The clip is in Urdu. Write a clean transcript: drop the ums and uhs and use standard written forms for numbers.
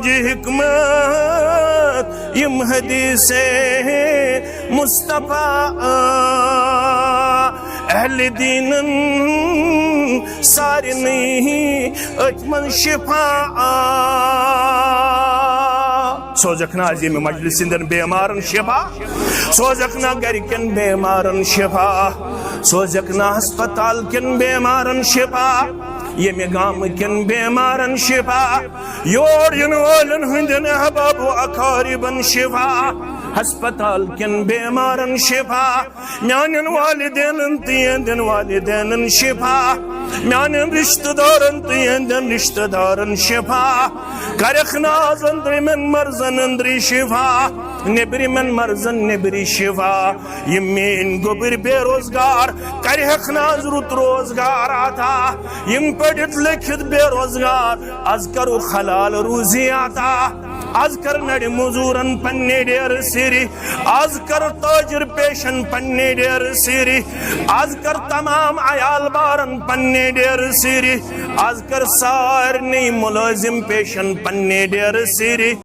بجہ حکمت یم حدیث مصطفیٰ اہل دینن سارنی اتمن شفا سوزکنا عظیم مجلس اندن بیمارن شفا سوزکنا گرکن بیمارن شفا سوزکنا ہسپتال کن بیمارن شفا یمی گام کن بیمارن شفا یور ینوالن ہندن احباب و اقاربن شفا ہسپتال کن بیمارن شفا میانن والدین تیندن والدین شفا میانن رشتہ دارن تیندن رشتہ دارن شفا کرخ ناز اندر من مرزن اندری شفا نبری من مرزن نبری شفا یمین گبر بے روزگار کرخ ناز رت روزگار آتا یم پڑھت لکھت بے روزگار از کرو خلال روزی آتا از کر نڑ مزورن پنی ڈیر سیری از کر تاجر پیشن پنی ڈیر سیری از کر تمام عیال بارن پنی ڈیر سیری از کر سارنی ملازم پیشن پنی ڈیر سیری